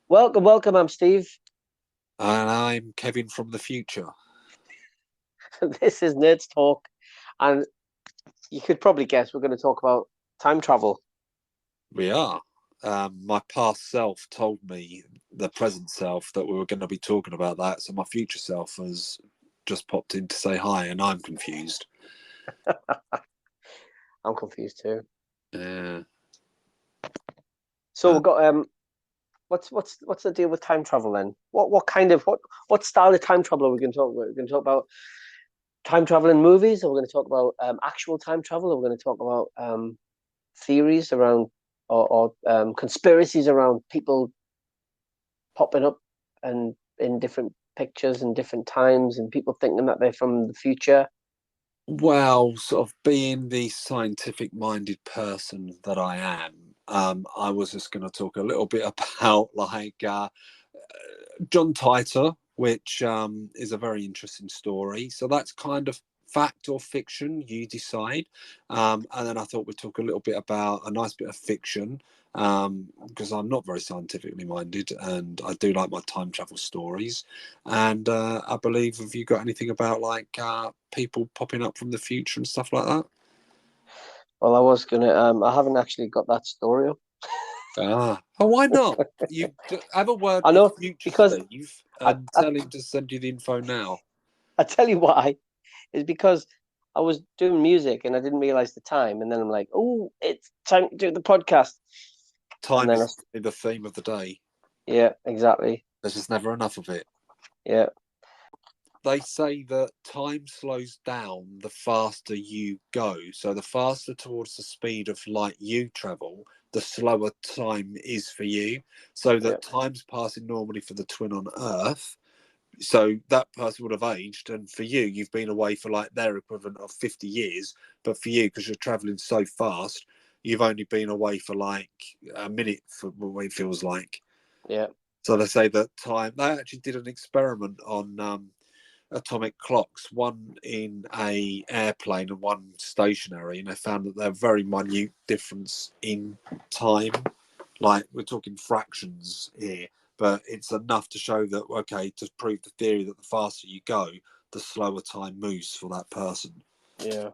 Welcome. I'm Steve. And I'm Kevin from the future. This is Nerds Talk, and you could probably guess we're going to talk about time travel. We are. My past self told me, the present self, that we were going to be talking about that. So my future self has just popped in to say hi, and I'm confused. I'm confused too. Yeah. So Uh, we've got what's the deal with time travel then? What style of time travel are we going to talk about? We're going to talk about time travel in movies, or we're going to talk about actual time travel, or we're going to talk about theories around or conspiracies around people popping up and in different pictures and different times, and people thinking that they're from the future. well, sort of being the scientific minded person that I am, I was just going to talk a little bit about John Titor, which is a very interesting story. So that's kind of fact or fiction, you decide. And then I thought we'd talk a little bit about a nice bit of fiction, because I'm not very scientifically minded and I do like my time travel stories. And I believe, have you got anything about people popping up from the future and stuff like that? Well, I was gonna. I haven't actually got that story up. Oh, why not? You have a word I with know future because Steve I, and I tell him to send you the info now. I tell you why is because I was doing music and I didn't realize the time, and then I'm like, oh, it's time to do the podcast, and Time then is the theme of the day. yeah, exactly, There's just never enough of it. yeah, They say that time slows down the faster you go. So the faster towards the speed of light you travel, the slower time is for you. So yeah, that time's passing normally for the twin on Earth. So that person would have aged, and for you, you've been away for like their equivalent of 50 years. But for you, because you're traveling so fast, you've only been away for like a minute, for what it feels like. yeah, So they say that time. They actually did an experiment on atomic clocks, one in a airplane and one stationary, and they found that they're very minute difference in time. Like, we're talking fractions here, but it's enough to show that, okay, to prove the theory that the faster you go, the slower time moves for that person. yeah.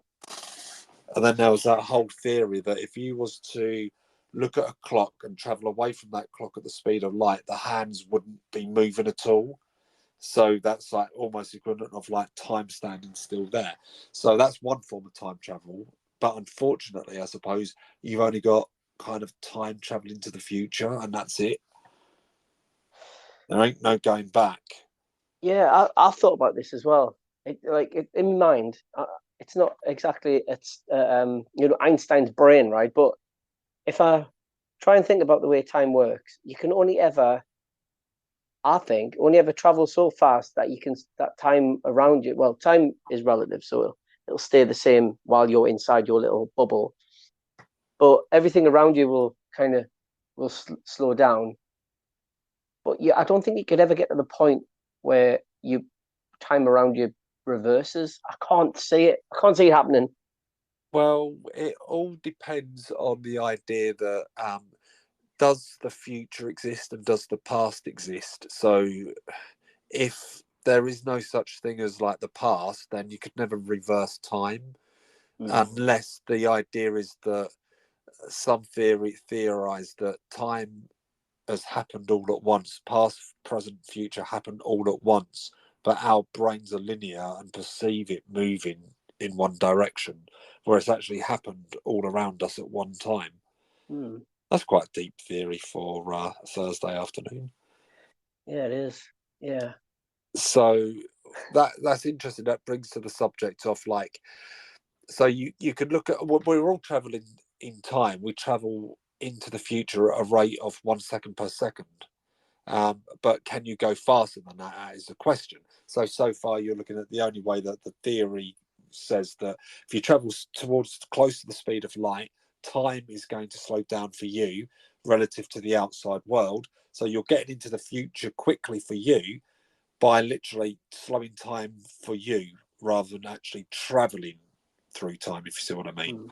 And then there was that whole theory that if you was to look at a clock and travel away from that clock at the speed of light, the hands wouldn't be moving at all. So that's like almost equivalent of like time standing still there. So that's one form of time travel. But unfortunately, I suppose you've only got kind of time traveling to the future, and that's it. There ain't no going back. Yeah, I've thought about this as well. In my mind, it's not exactly Einstein's brain, right? But if I try and think about the way time works, you can only ever, I think, only ever travel so fast that that time around you. Well, time is relative, so it'll stay the same while you're inside your little bubble, but everything around you will kind of will slow down. But yeah, I don't think you could ever get to the point where you time around you reverses. I can't see it. I can't see it happening. Well, it all depends on the idea that does the future exist and does the past exist? So if there is no such thing as like the past, then you could never reverse time, Mm. unless the idea is that some theory theorize that time has happened all at once, past, present, future happened all at once, but our brains are linear and perceive it moving in one direction, where it's actually happened all around us at one time. Mm. That's quite a deep theory for Thursday afternoon. Yeah, it is. Yeah. So that's interesting. That brings to the subject of like, so you could look at, well, we're all traveling in time. We travel into the future at a rate of 1 second per second. But can you go faster than that? That is the question. So far, you're looking at the only way that the theory says that if you travel towards close to the speed of light, time is going to slow down for you relative to the outside world. So you're getting into the future quickly for you by literally slowing time for you rather than actually traveling through time, if you see what I mean. Mm.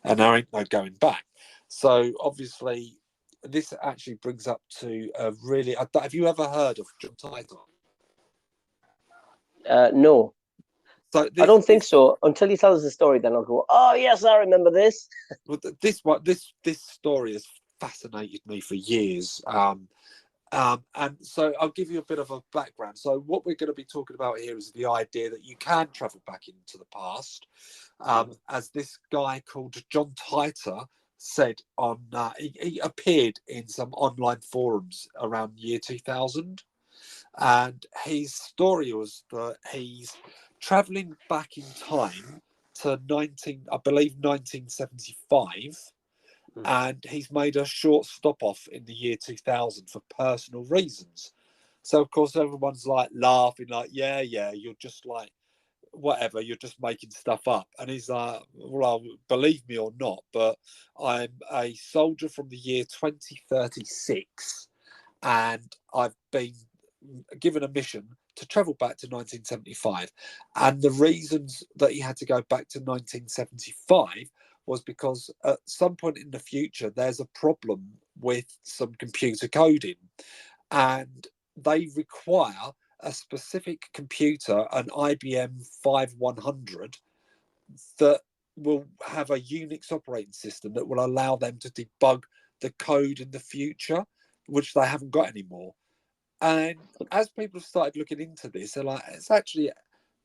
And there ain't no going back. So obviously, this actually brings up to a really. Have you ever heard of John Titor? No, So I this don't think this so. Until you tell us the story, then I'll go, oh, yes, I remember this. well, this story has fascinated me for years. And so I'll give you a bit of a background. So what we're going to be talking about here is the idea that you can travel back into the past, as this guy called John Titor said on. He appeared in some online forums around year 2000, and his story was that he's traveling back in time to 1975, and he's made a short stop off in the year 2000 for personal reasons. So of course everyone's like laughing, like, yeah, you're just like whatever, you're just making stuff up. And he's like, well, believe me or not, but I'm a soldier from the year 2036, and I've been given a mission to travel back to 1975. And the reasons that he had to go back to 1975 was because at some point in the future, there's a problem with some computer coding, and they require a specific computer, an IBM 5100, that will have a Unix operating system that will allow them to debug the code in the future, which they haven't got anymore. And as people have started looking into this, they're like,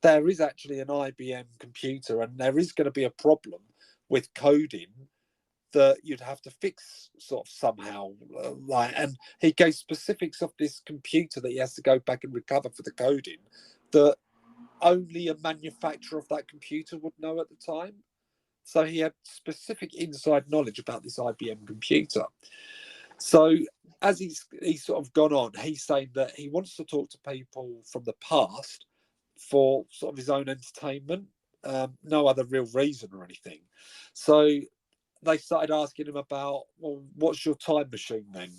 there is actually an IBM computer, and there is going to be a problem with coding that you'd have to fix sort of somehow. And he gave specifics of this computer that he has to go back and recover for the coding that only a manufacturer of that computer would know at the time. So he had specific inside knowledge about this IBM computer. So as he's sort of gone on, he's saying that he wants to talk to people from the past for sort of his own entertainment, no other real reason or anything. So they started asking him about, well, what's your time machine then?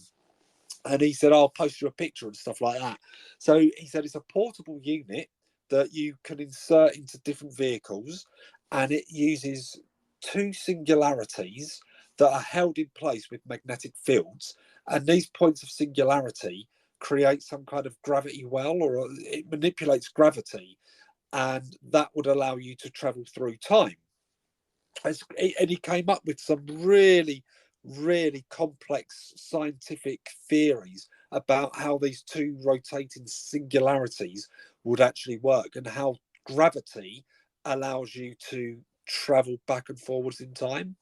And he said, I'll post you a picture and stuff like that. So he said it's a portable unit that you can insert into different vehicles, and it uses two singularities that are held in place with magnetic fields. And these points of singularity create some kind of gravity well, or it manipulates gravity, and that would allow you to travel through time. And he came up with some really, really complex scientific theories about how these two rotating singularities would actually work, and how gravity allows you to travel back and forwards in time.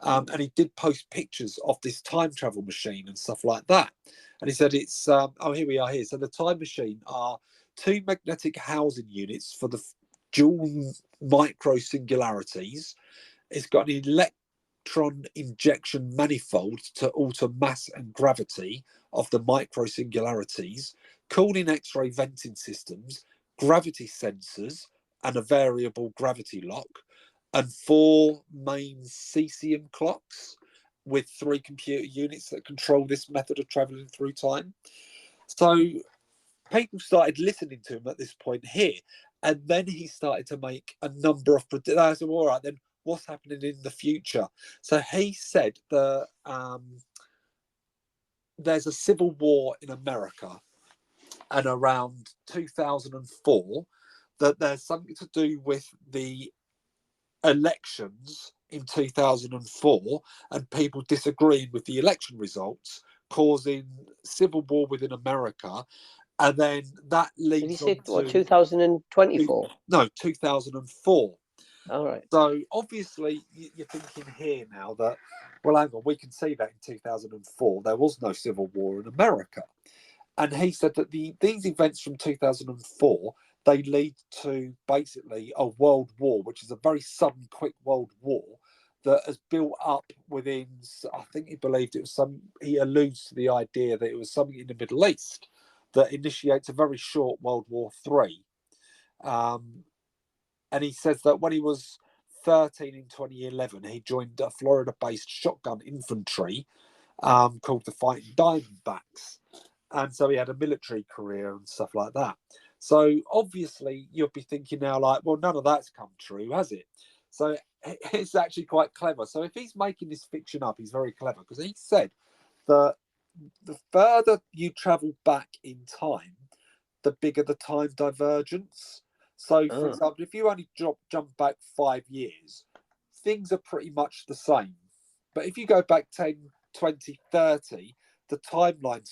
And he did post pictures of this time travel machine and stuff like that. And he said it's here we are here. So the time machine are two magnetic housing units for the dual micro singularities. It's got an electron injection manifold to alter mass and gravity of the micro singularities, cooling X-ray venting systems, gravity sensors, and a variable gravity lock, and four main cesium clocks with three computer units that control this method of traveling through time. So people started listening to him at this point here, and then he started to make a number of predictions. I said, all right, then what's happening in the future? So he said that there's a civil war in America, and around 2004, that there's something to do with the elections in 2004 and people disagreeing with the election results, causing civil war within America. And then that Did you leads say on what, to 2024? no 2004. All right. So obviously you're thinking here now that, well, hang on, we can see that in 2004 there was no civil war in America. And he said that these events from 2004, they lead to basically a world war, which is a very sudden, quick world war that has built up within. I think he believed it was some. He alludes to the idea that it was something in the Middle East that initiates a very short World War III. And he says that when he was 13 in 2011, he joined a Florida-based shotgun infantry called the Fighting Diamondbacks. And so he had a military career and stuff like that. So obviously you'll be thinking now, like, well, none of that's come true, has it? So it's actually quite clever. So if he's making this fiction up, he's very clever, because he said that the further you travel back in time, the bigger the time divergence. So, for Oh. example, if you only jump back 5 years, things are pretty much the same. But if you go back 10, 20, 30, the timelines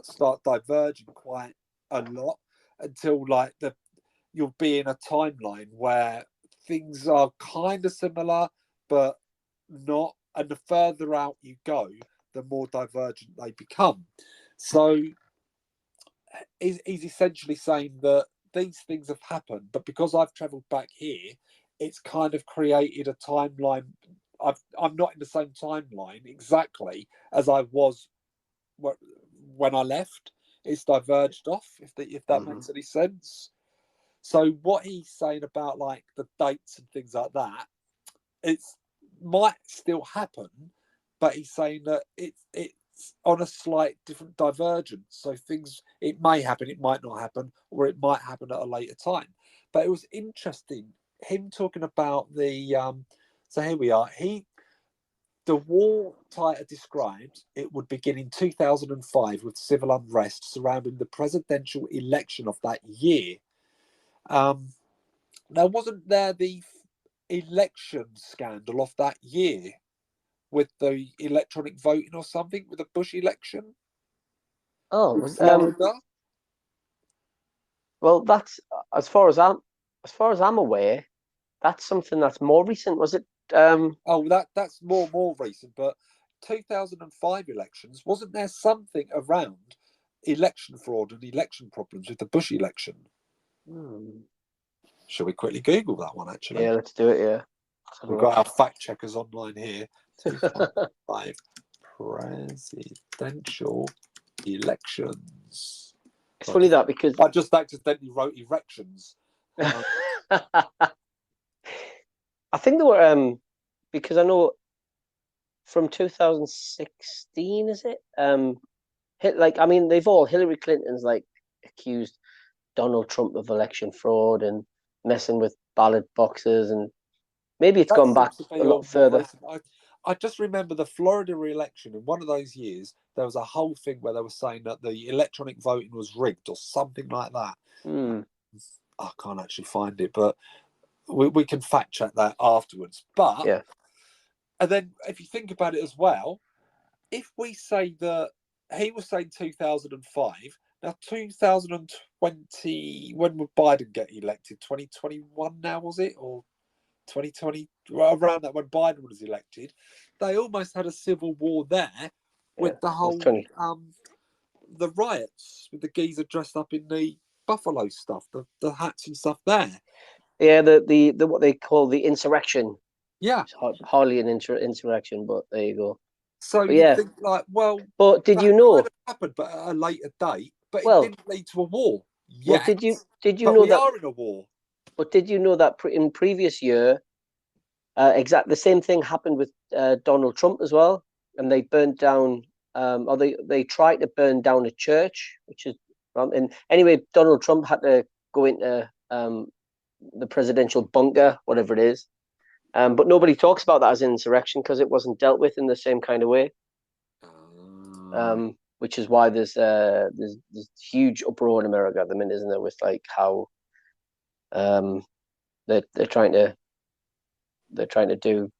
start diverging quite a lot until like you'll be in a timeline where things are kind of similar but not, and the further out you go, the more divergent they become. So he's essentially saying that these things have happened, but because I've travelled back here, it's kind of created a timeline. I'm not in the same timeline exactly as I was when I left. It's diverged off, if that Mm-hmm. makes any sense. So what he's saying about like the dates and things like that, it's might still happen, but he's saying that it's on a slight different divergence. So things, it may happen, it might not happen, or it might happen at a later time. But it was interesting him talking about the so here we are. The war Titer described it would begin in 2005 with civil unrest surrounding the presidential election of that year. Now, wasn't there the election scandal of that year with the electronic voting or something with the Bush election Oh, in Florida? well, that's as far as I'm aware, that's something that's more recent. Was it? Oh, that's more recent, but 2005 elections, wasn't there something around election fraud and election problems with the Bush election? Hmm. Shall we quickly Google that one, actually? Yeah, let's do it. Yeah. Let's have a We've look. got our fact checkers online here. 2005 presidential elections. It's funny that because I just accidentally wrote erections. I think there were because I know from 2016, is it? Like I mean, they've all Hillary Clinton's like accused Donald Trump of election fraud and messing with ballot boxes, and maybe it's That gone back seems to be a lot all more further. recent. I just remember the Florida re-election. In one of those years, there was a whole thing where they were saying that the electronic voting was rigged or something like that. Hmm. I can't actually find it, but we can fact check that afterwards. But Yeah. and then if you think about it as well, if we say that he was saying 2005, now 2020, when would Biden get elected? 2021 now, was it? Or 2020, around that when Biden was elected, they almost had a civil war there Yeah. with the That's whole 20. the riots with the geezer dressed up in the buffalo stuff, the hats and stuff there. Yeah. The what they call the insurrection. Yeah. It's hardly an insurrection, but there you go. So But you yeah. think like, well, But did that you kind know? of happened, but at a later date. But it Well, didn't lead to a war well, yet. did you But know we that? are in a war. But did you know that in previous year, exact the same thing happened with Donald Trump as well, and they burnt down, or they tried to burn down a church, which is and anyway, Donald Trump had to go into the presidential bunker, whatever it is. But nobody talks about that as an insurrection because it wasn't dealt with in the same kind of way. Which is why there's huge uproar in America at the minute, isn't there? With like how um, they're trying to do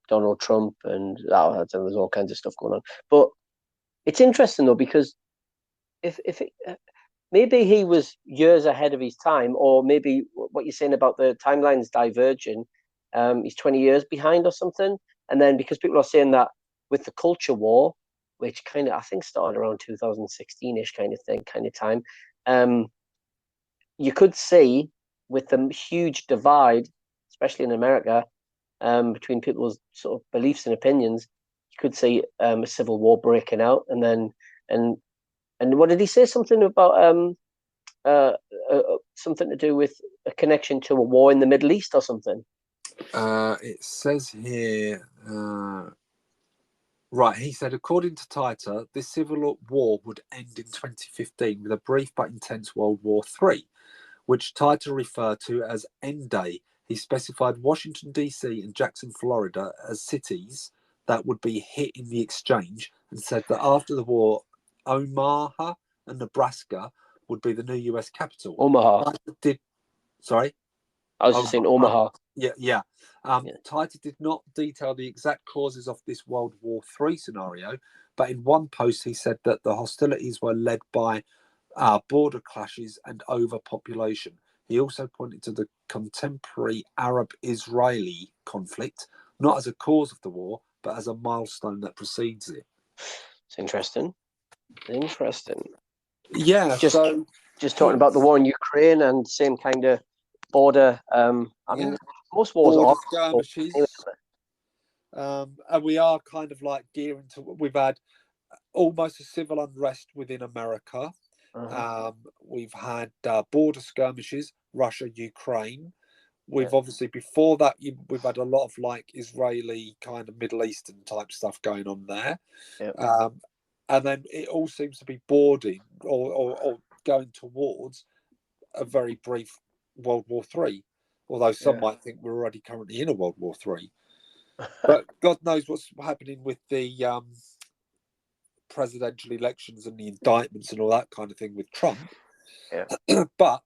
Donald Trump and there's all kinds of stuff going on. But it's interesting though because if it, maybe he was years ahead of his time, or maybe what you're saying about the timelines diverging, he's 20 years behind or something. And then because people are saying that with the culture war, which kind of I think started around 2016ish kind of thing, kind of time, um, you could see with the huge divide, especially in America, between people's sort of beliefs and opinions, you could see a civil war breaking out, and then and and what did he say? Something about uh, something to do with a connection to a war in the Middle East or something. It says here. Right, he said, according to Titer, this civil war would end in 2015 with a brief but intense World War III, which Titer referred to as End Day. He specified Washington, D.C. and Jackson, Florida as cities that would be hit in the exchange and said that after the war, Omaha and Nebraska would be the new US capital. Omaha. Sorry? I was just saying Omaha. Yeah. Yeah. Titor did not detail the exact causes of this World War III scenario, but in one post he said that the hostilities were led by border clashes and overpopulation. He also pointed to the contemporary Arab-Israeli conflict, not as a cause of the war, but as a milestone that precedes it. It's interesting. Interesting. Yeah, Just so talking about the war in Ukraine and same kind of border. I mean, most wars border are skirmishes. And we are kind of like gearing to. We've had almost a civil unrest within America. We've had border skirmishes, Russia, Ukraine. We've obviously before that we've had a lot of like Israeli kind of Middle Eastern type stuff going on there, and then it all seems to be boarding or going towards a very brief World War III. Although some might think we're already currently in a World War III, but God knows what's happening with the presidential elections and the indictments and all that kind of thing with Trump. But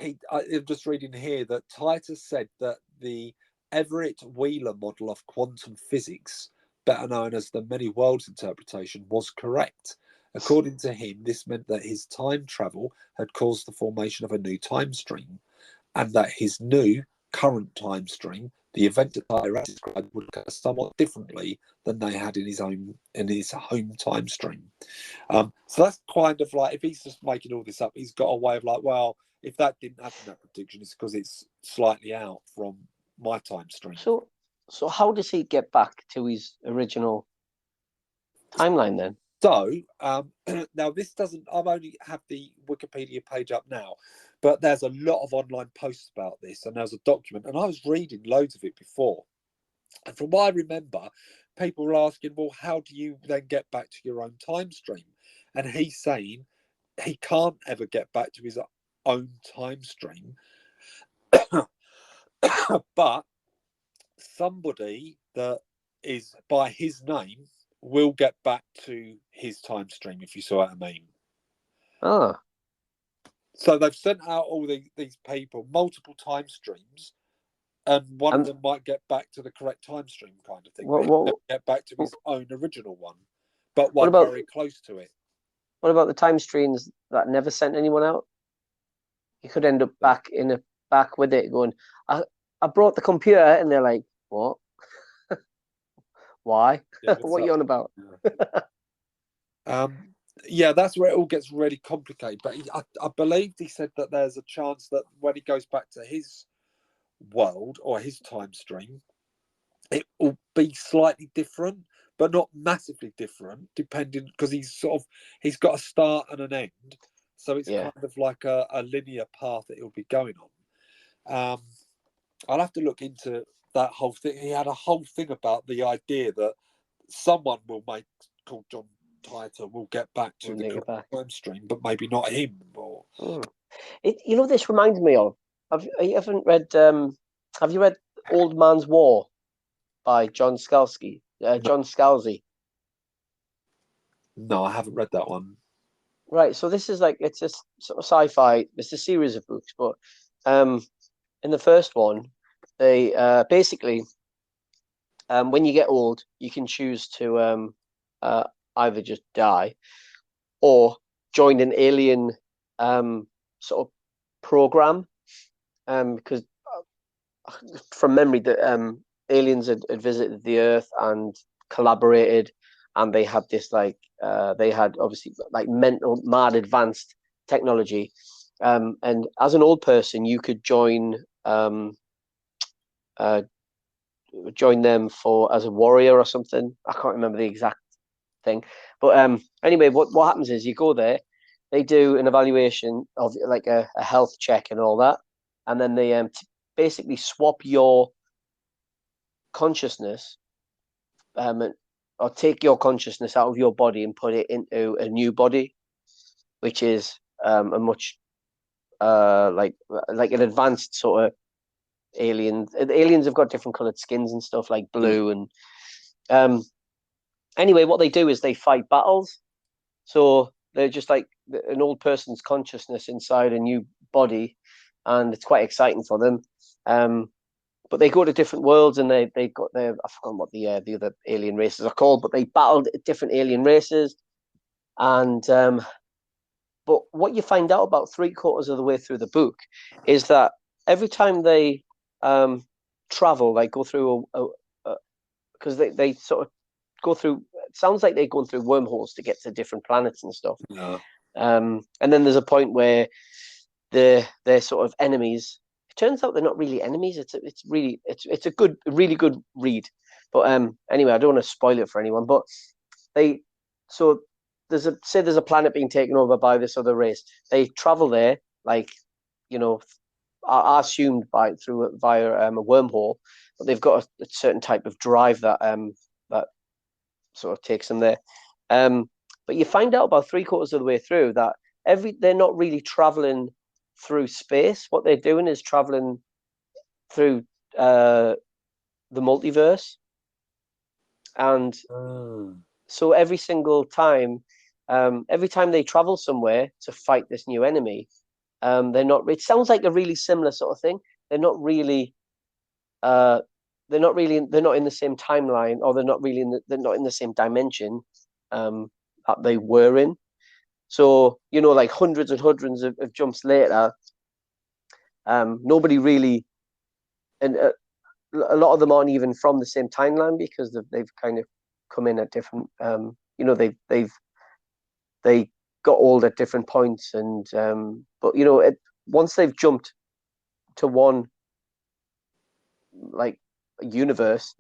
I'm just reading here that Titus said that the Everett Wheeler model of quantum physics, better known as the many worlds interpretation, was correct. According to him, this meant that his time travel had caused the formation of a new time stream, and that his new current time stream, the event that Titus described, would occur somewhat differently than they had in his home time stream. So that's kind of like, if he's just making all this up, he's got a way of like, well, if that didn't happen, that prediction, it's because it's slightly out from my time stream. So how does he get back to his original timeline then? So now this doesn't. I've only have the Wikipedia page up now, but there's a lot of online posts about this, and there's a document, and I was reading loads of it before, and from what I remember, people were asking, well, how do you then get back to your own time stream? And he's saying he can't ever get back to his own time stream, but somebody that is by his name will get back to his time stream, if you saw what I mean. So they've sent out all these people multiple time streams, and one of them might get back to the correct time stream kind of thing. Get back to his own original one, but one very close to it. What about the time streams that never sent anyone out? You could end up back with it going, I brought the computer, and they're like, what? Why? What are you on about? Yeah, that's where it all gets really complicated. But I believe he said that there's a chance that when he goes back to his world or his time stream, it will be slightly different, but not massively different, depending, because he's got a start and an end. So it's kind of like a linear path that he'll be going on. I'll have to look into that whole thing. He had a whole thing about the idea that someone called John Titor will get back to the correct time stream, but maybe not him. Or this reminds me of. Have you read Old Man's War by John Scalzi? John Scalzi. No, I haven't read that one. Right, so this is like, it's a sort of sci-fi. It's a series of books, but in the first one, they basically, when you get old, you can choose to either just die or join an alien sort of program, because from memory, that aliens had visited the Earth and collaborated, and they had this they had obviously like mental mad advanced technology, and as an old person, you could join them as a warrior or something. I can't remember the exact thing, but anyway, what happens is you go there, they do an evaluation of like a health check and all that, and then they basically swap your consciousness, or take your consciousness out of your body and put it into a new body, which is a much like an advanced sort of alien. Aliens have got different colored skins and stuff, like blue, and anyway, what they do is they fight battles. So they're just like an old person's consciousness inside a new body, and it's quite exciting for them. But they go to different worlds, and they got their, I forgot what the other alien races are called, but they battled different alien races. And but what you find out about 3/4 of the way through the book is that every time they travel, like go through because they sort of go through. It sounds like they're going through wormholes to get to different planets and stuff. Yeah. And then there's a point where they're sort of enemies. It turns out they're not really enemies. It's a really good read. But anyway, I don't want to spoil it for anyone. But they so there's a planet being taken over by this other race. They travel there, like, you know, are assumed via a wormhole, but they've got a certain type of drive that sort of takes them there. But you find out about 3/4 of the way through that they're not really traveling through space. What they're doing is traveling through the multiverse, and so every time they travel somewhere to fight this new enemy, they're not. It sounds like a really similar sort of thing. They're not really. They're not really. They're not in the same timeline, or they're not in the same dimension that they were in. So, like hundreds and hundreds of jumps later, nobody really, and a lot of them aren't even from the same timeline because they've kind of come in at different. They got old at different points, and but once they've jumped to one like universe,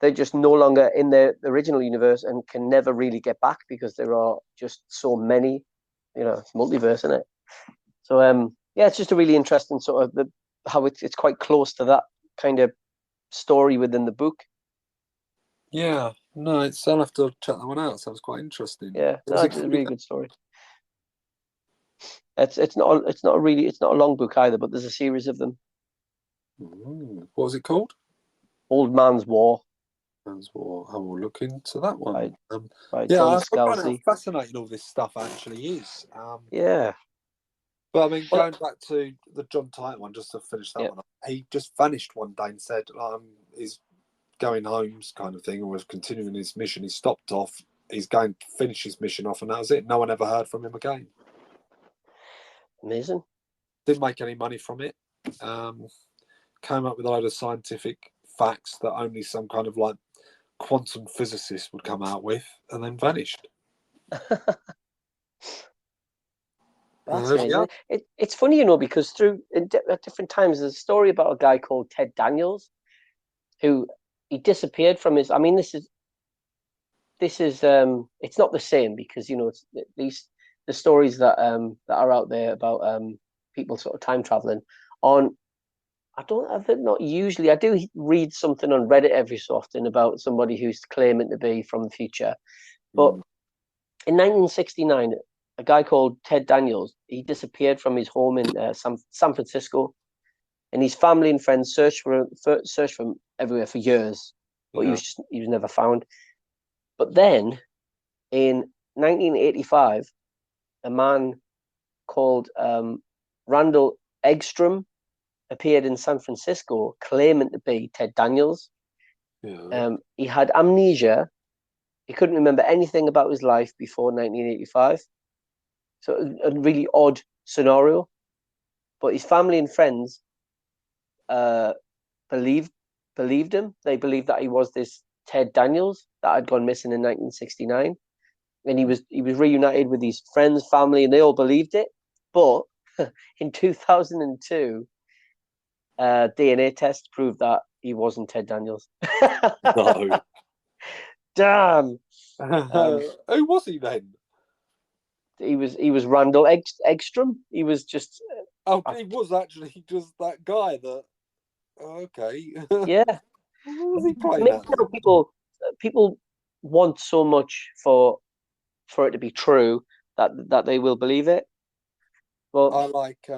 they're just no longer in their original universe and can never really get back because there are just so many. It's multiverse, isn't it? So yeah, it's just a really interesting sort of how it's quite close to that kind of story within the book. Yeah, no, I'll have to check that one out. Sounds quite interesting. Yeah, no, it's a really good story. It's not a long book either, but there's a series of them. What was it called? Old Man's War. Man's War. I will look into that one. By yeah, John I find how Scalzi. fascinating all this stuff actually is. Yeah. But I mean, going back to the John Titor one, just to finish that one up, he just vanished one day and said he's going home, kind of thing, or was continuing his mission. He stopped off. He's going to finish his mission off, and that was it. No one ever heard from him again. Amazing. Didn't make any money from it. Came up with a load of scientific facts that only some kind of like quantum physicist would come out with, and then vanished. Fascinating. Yeah. It's funny, because at different times there's a story about a guy called Ted Daniels, who he disappeared from his. I mean, this is it's not the same because it's the stories that are out there about people sort of time traveling on. I not usually. I do read something on Reddit every so often about somebody who's claiming to be from the future, but in 1969. A guy called Ted Daniels, he disappeared from his home in San Francisco, and his family and friends searched for him everywhere for years, but he was never found. But then, in 1985, a man called Randall Egstrom appeared in San Francisco, claiming to be Ted Daniels. Yeah. He had amnesia. He couldn't remember anything about his life before 1985. So a really odd scenario, but his family and friends believed him. They believed that he was this Ted Daniels that had gone missing in 1969, and he was reunited with his friends, family, and they all believed it. But in 2002, DNA tests proved that he wasn't Ted Daniels. No. Damn. Who was he then? He was Randall Egstrom. He was just. He was actually just that guy that. Okay. Yeah. What was he playing at? People want so much for it to be true that they will believe it. Well, I like.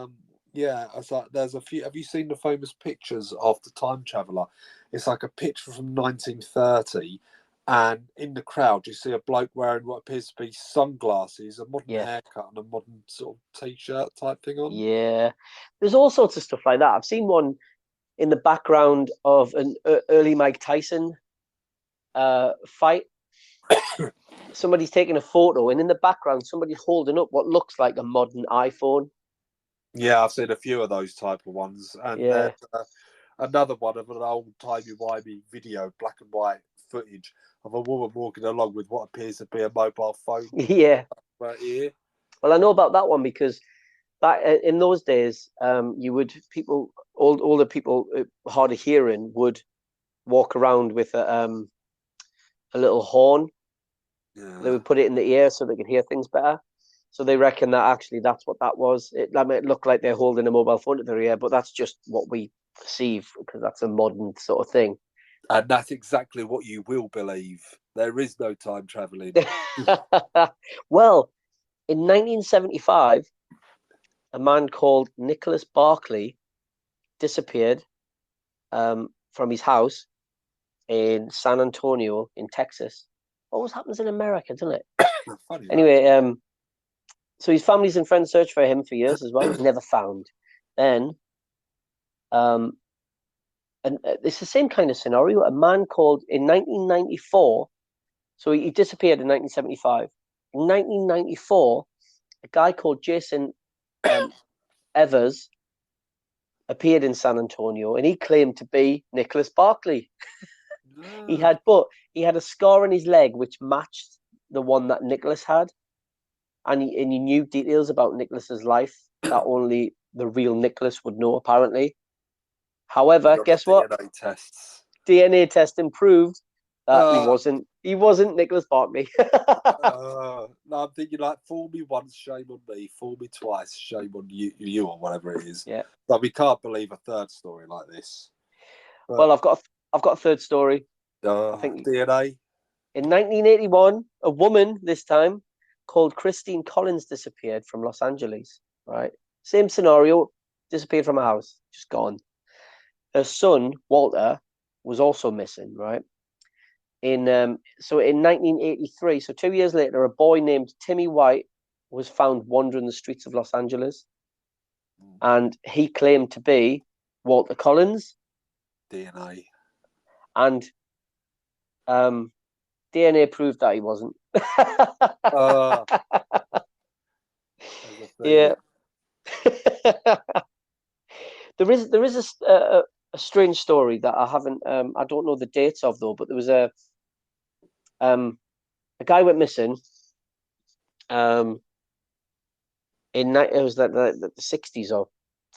Yeah, I was like, there's a few. Have you seen the famous pictures of the time traveler? It's like a picture from 1930, and in the crowd you see a bloke wearing what appears to be sunglasses, a modern Yeah, haircut, and a modern sort of t-shirt type thing on. yeah. There's all sorts of stuff like that. I've seen one in the background of an early Mike Tyson fight. Somebody's taking a photo, and in the background, somebody's holding up what looks like a modern iPhone. Yeah, I've seen a few of those type of ones, and there's Yeah, another one of an old timey-wimey video, black and white footage of a woman walking along with what appears to be a mobile phone yeah. right here. Well, I know about that one because back in those days, you would people, older people, hard of hearing, would walk around with a little horn. They Yeah, would put it in the ear so they could hear things better. So they reckon that actually that's what that was. That might look like they're holding a mobile phone to their ear, but that's just what we perceive because that's a modern sort of thing. and that's exactly what you will believe. There is no time traveling. Well, in 1975, a man called Nicholas Barclay disappeared from his house in San Antonio in Texas. Always happens in America, doesn't it? Funny that. Anyway, so his families and friends searched for him for years as well. He was never found. Then, um, and it's the same kind of scenario. A man called in 1994. So he disappeared in 1975. In 1994, a guy called Jason Evers appeared in San Antonio, and he claimed to be Nicholas Barkley. He Ah, had, but he had a scar on his leg which matched the one that Nicholas had, and he knew details about Nicholas's life that only the real Nicholas would know. Apparently, we however, got the guess what? DNA tests. DNA testing proved that he Uh, wasn't. He wasn't Nicholas Barkley. no, I'm thinking like, fool me once, shame on me. Fool me twice, shame on you or whatever it is. Yeah. But we can't believe a third story like this. But Well, I've got a third story. I think DNA. in 1981, a woman this time called Christine Collins disappeared from Los Angeles. Right, same scenario, disappeared from a house, just gone. Her son Walter was also missing. Right, in 1983, so 2 years later, a boy named Timmy White was found wandering the streets of Los Angeles, and he claimed to be Walter Collins, DNA. and DNA proved that he wasn't. Uh, there's a Yeah. feeling. There is a strange story that I haven't I don't know the dates of though, but there was um a guy went missing um it was the 60s or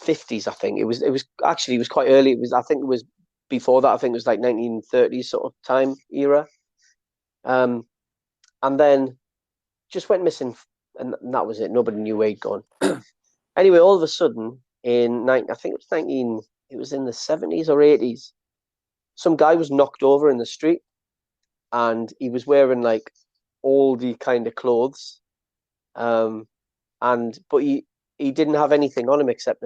50s. I think it was actually it was quite early. It was, I think it was before that. I think it was like 1930s sort of time era. Um and then just went missing, and that was it. Nobody knew where he'd gone. Anyway, all of a sudden I think it was 19, it was in the 70s or 80s, some guy was knocked over in the street, and he was wearing like all the kind of clothes, um but he didn't have anything on him except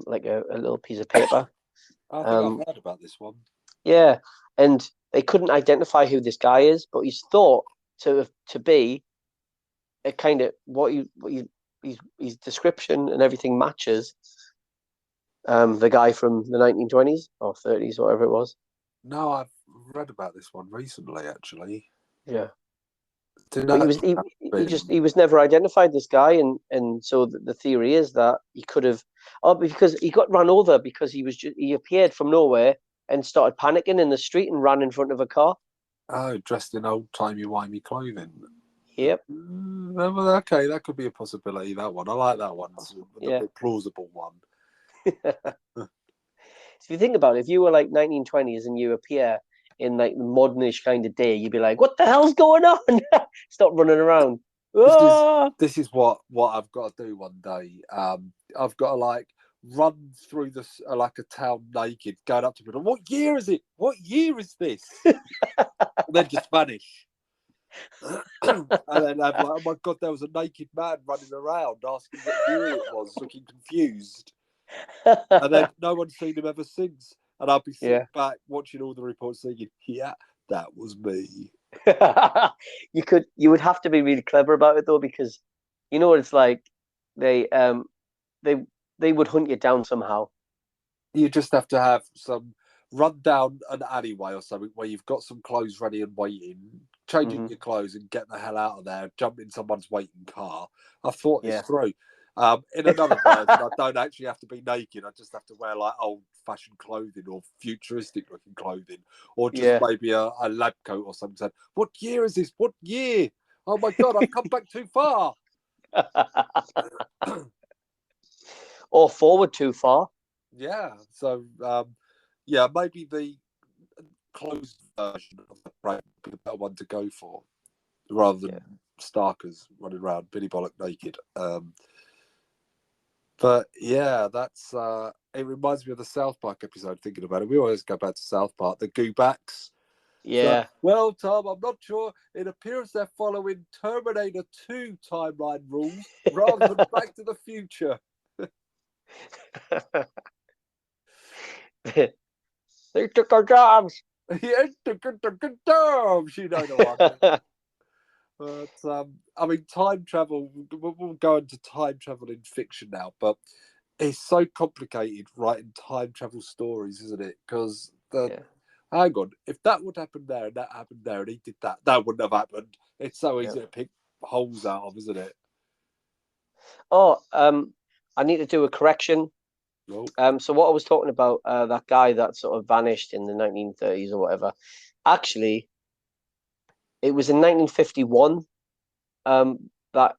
like a little piece of paper. I think I've um heard about this one. yeah, and they couldn't identify who this guy is, but he's thought to be a kind of his description and everything matches the guy from the 1920s or 30s, whatever it was. No, I've read about this one recently, actually. Yeah, Didn't but actually he happen. was never identified, this guy, and so the theory is that he could have, oh, because he got run over because he appeared from nowhere and started panicking in the street and ran in front of a car. Oh, dressed in old timey wimey clothing. Yep. Well, okay, that could be a possibility. That one, I like that one. It's the Yeah. more plausible one. If you think about it, if you were like 1920s and you appear in like the modernish kind of day, you'd be like, "What the hell's going on?" Stop running around. This is Ah! this is what I've got to do one day. I've got to like run through this like a town naked, going up to people. What year is it? What year is this? And then just vanish. And then I'm like, oh my god, there was a naked man running around asking what year it was, looking confused. And then no one's seen him ever since. And I'll be sitting Yeah. back watching all the reports thinking, yeah, That was me. You would have to be really clever about it though, because you know what it's like. They they they would hunt you down somehow. You just have to have some run down an alleyway or something where you've got some clothes ready and waiting, changing Hmm. your clothes and get the hell out of there, jump in someone's waiting car. I've thought this Yeah. through. In another version, I don't actually have to be naked. I just have to wear like old fashioned clothing or futuristic looking clothing, or just Yeah. maybe a lab coat or something. What year is this? What year? Oh my God, I've come back too far. Or forward too far. Yeah. So, yeah, maybe the closed version of the brain would be the better one to go for rather Yeah. than Starkers running around Billy Bollock naked. But yeah, that's it reminds me of the South Park episode thinking about it. We always go back to South Park, the Goobacks. So, Yeah. well, Tom, I'm not sure. It appears they're following Terminator 2 timeline rules rather than Back to the Future. They took our jobs. Yeah, good job. You know the one. But I mean, time travel. We'll go into time travel in fiction now, but it's so complicated writing time travel stories, isn't it? Because the Yeah. hang on, if that would happen there and that happened there and he did that, that wouldn't have happened. It's so Yeah. easy to pick holes out of, isn't it? Oh, I need to do a correction. Well, So what I was talking about, that guy that sort of vanished in the 1930s or whatever, actually, it was in 1951 that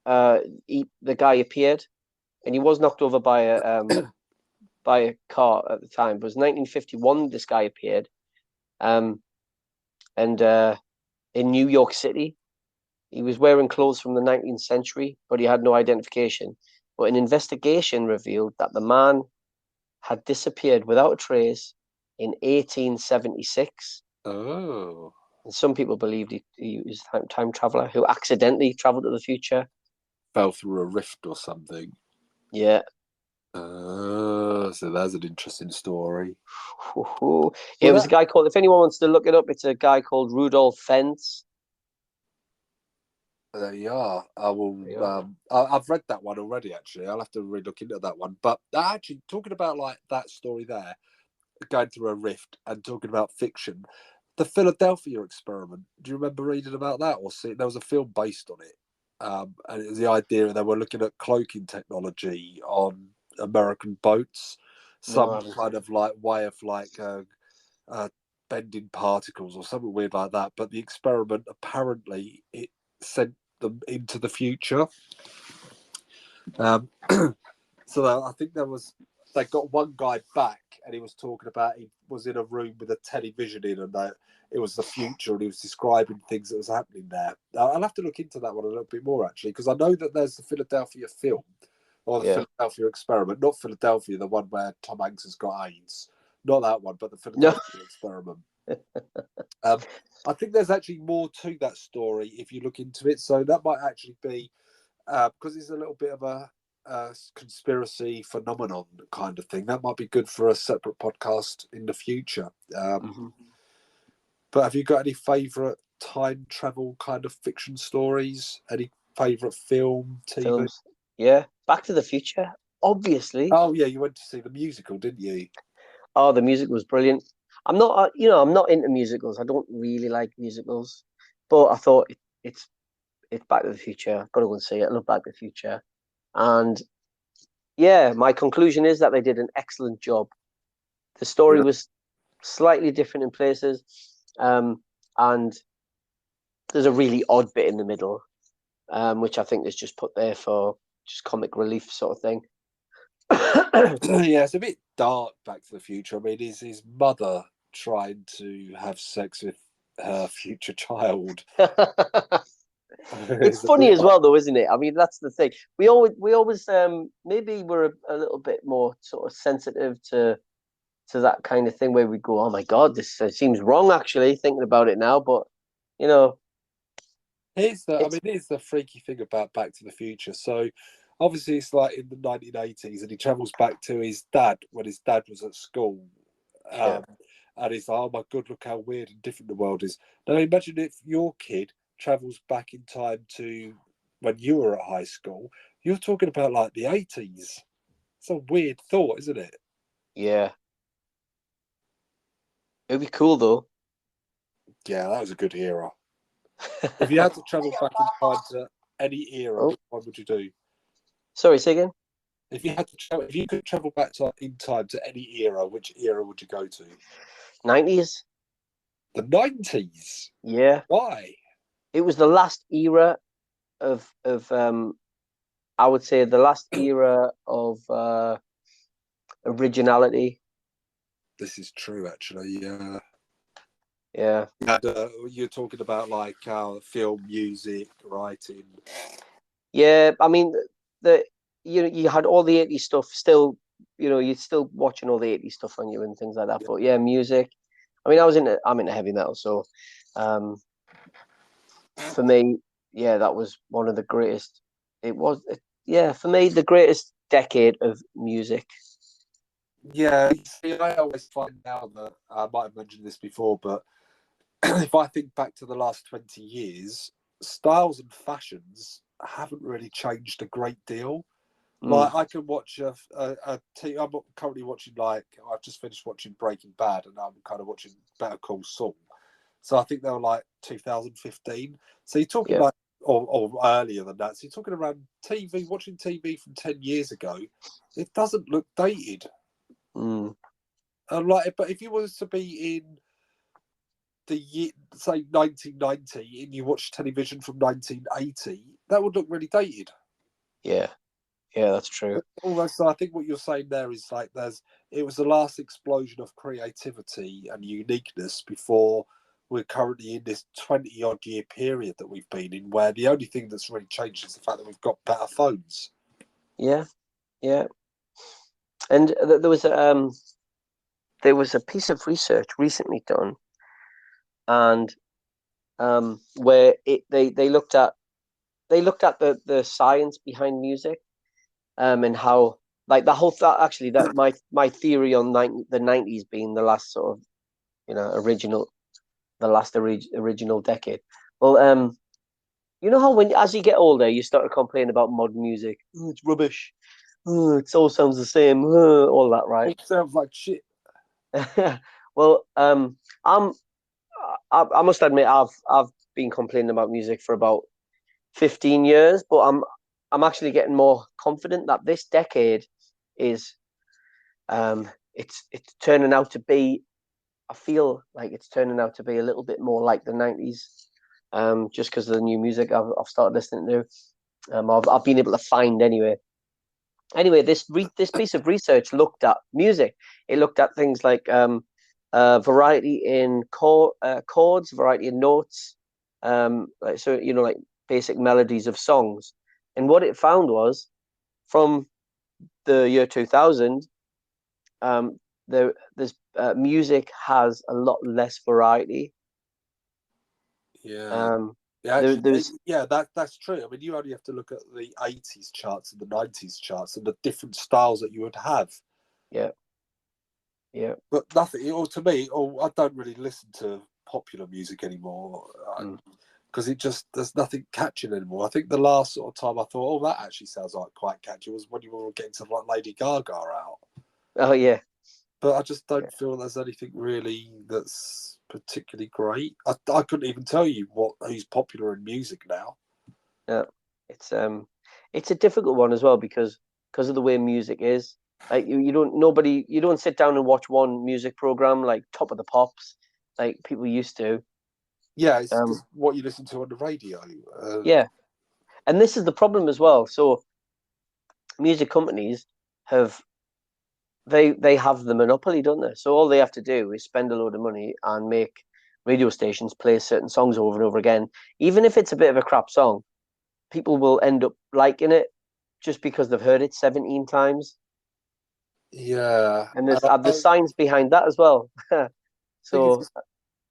the guy appeared, and he was knocked over by a car at the time. But it was 1951 this guy appeared, um, and in New York City. He was wearing clothes from the 19th century, but he had no identification. But an investigation revealed that the man had disappeared without a trace in 1876. oh, And some people believed he was a time traveler who accidentally traveled to the future. fell through a rift or something. Yeah. So that's an interesting story. It Well, was a that guy called, if anyone wants to look it up, it's a guy called Rudolph Fentz. there you are. I will. Yeah. I've read that one already. Actually, I'll have to re-look into that one. But actually, talking about like that story there, going through a rift and talking about fiction, the Philadelphia experiment. Do you remember reading about that or see? There was a film based on it, and it was the idea that they were looking at cloaking technology on American boats, No, I some haven't. kind of like way of like bending particles or something weird like that. But the experiment apparently it sent them into the future. Um, so I think they got one guy back, and he was talking about he was in a room with a television in, and that it was the future, and he was describing things that was happening there. I'll have to look into that one a little bit more actually, because I know that there's the Philadelphia film or the Yeah. Philadelphia experiment, not Philadelphia, the one where Tom Hanks has got AIDS, not that one, but the No. Philadelphia experiment. I think there's actually more to that story if you look into it, so that might actually be because it's a little bit of a conspiracy phenomenon kind of thing. That might be good for a separate podcast in the future. Mm-hmm. But have you got any favourite time travel kind of fiction stories? Any favourite film, TV? Films. Yeah. Back to the Future, obviously. Oh yeah, you went to see the musical, didn't you? Oh, the music was brilliant. I'm not, I'm not into musicals. I don't really like musicals, but I thought it's Back to the Future. I've got to go and see it. I love Back to the Future, and yeah, my conclusion is that they did an excellent job. The story Yeah. was slightly different in places, and there's a really odd bit in the middle, which I think is just put there for just comic relief sort of thing. Yeah, it's a bit dark. Back to the Future. I mean, is his mother trying to have sex with her future child? It's It's a funny bit as like, well, though, isn't it? I mean, that's the thing. We always, maybe we're a little bit more sort of sensitive to that kind of thing where we go, "Oh my God, this seems wrong." Actually, thinking about it now, but you know, I it's mean, here's the freaky thing about Back to the Future. So, obviously, it's like in the 1980s, and he travels back to his dad when his dad was at school. yeah, Um, and it's like, oh my god, look how weird and different the world is. Now imagine if your kid travels back in time to when you were at high school. You're talking about like the 80s. It's a weird thought, isn't it? Yeah, it'd be cool though. Yeah, that was a good era. If you had to travel back in time to any era, Oh, which one would you do? sorry, say again. If you had to travel, if you could travel back in time to any era, which era would you go to? 90s. The 90s. Yeah, Why? it was the last era of I would say the last era of originality. This is true, actually. Yeah. Yeah, And, you're talking about like film, music, writing. yeah. I mean, the you had all the 80s stuff still. You're still watching all the 80s stuff on you and things like that. Yeah. But yeah, music. I mean, I'm into heavy metal, so um, for me, yeah, that was one of the greatest. Yeah, for me, the greatest decade of music. Yeah, see, I always find now that I might have mentioned this before, but if I think back to the last 20 years, styles and fashions haven't really changed a great deal. Mm, Like I can watch I'm currently watching I've just finished watching Breaking Bad, and I'm kind of watching Better Call Saul. So I think they were like 2015. So you're talking yeah, like or earlier than that. So you're talking around watching TV from 10 years ago. It doesn't look dated. mm, But if you was to be in the year, say 1990, and you watch television from 1980, that would look really dated. yeah, yeah. That's true. Almost, so I think what you're saying there is like it was the last explosion of creativity and uniqueness before we're currently in this 20 odd year period that we've been in, where the only thing that's really changed is the fact that we've got better phones. Yeah, yeah. And there was a piece of research recently done, and where they looked at the science behind music, and how like the whole actually that my theory on the 90s being the last sort of original the last original decade. Well, you know how when as you get older you start to complain about modern music. Oh, it's rubbish. Oh, it all sounds the same. All that, right? It sounds like shit. Well, I must admit I've been complaining about music for about 15 years, but I'm actually getting more confident that this decade is it's turning out to be. I feel like it's turning out to be a little bit more like the 90s, just because of the new music I've started listening to. I've been able to find anyway. Anyway, this piece of research looked at music. It looked at things like variety in chords, variety in notes, like so like basic melodies of songs. And what it found was from the year 2000, um, there's music has a lot less variety. Yeah. Um, Yeah, there, actually, there's that's true. I mean, you only have to look at the 80s charts and the 90s charts and the different styles that you would have. yeah, yeah, But nothing, or to me, I don't really listen to popular music anymore mm, because there's nothing catching anymore. I think the last sort of time I thought, oh, that actually sounds like quite catchy was when you were getting to like Lady Gaga out. oh yeah, But I just yeah, don't feel there's anything really that's particularly great. I couldn't even tell you who's popular in music now. yeah. It's um, it's a difficult one as well because of the way music is. Like you don't sit down and watch one music program like Top of the Pops like people used to. Yeah, it's Um, just what you listen to on the radio. yeah, and this is the problem as well. So music companies have they have the monopoly, don't they? So all they have to do is spend a load of money and make radio stations play certain songs over and over again, even if it's a bit of a crap song. People will end up liking it just because they've heard it 17 times. Yeah, And and there's science behind that as well. think So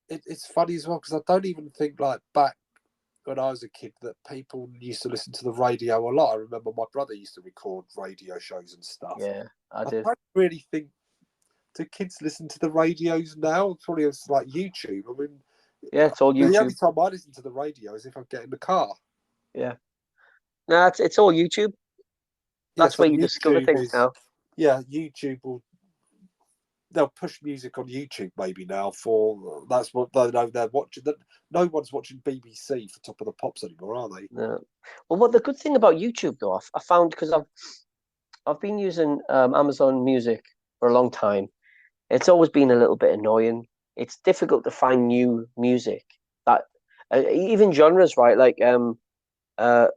it's funny as well because I don't even think like back when I was a kid that people used to listen to the radio a lot. I remember my brother used to record radio shows and stuff. yeah, I I did. don't really think do kids listen to the radios now? Probably it's like YouTube. I mean, Yeah, it's all the only YouTube. time I listen to the radio is if I get in the car. Yeah. No, it's all YouTube. Yeah, That's so where you discover YouTube things is, now. yeah, YouTube will, they'll push music on YouTube maybe now for, that's what they know they're watching. That no one's watching BBC for Top of the Pops anymore, are they? No. Well, what the good thing about YouTube though, I found because I've been using Amazon Music for a long time. It's always been a little bit annoying. It's difficult to find new music that even genres, right? Uh,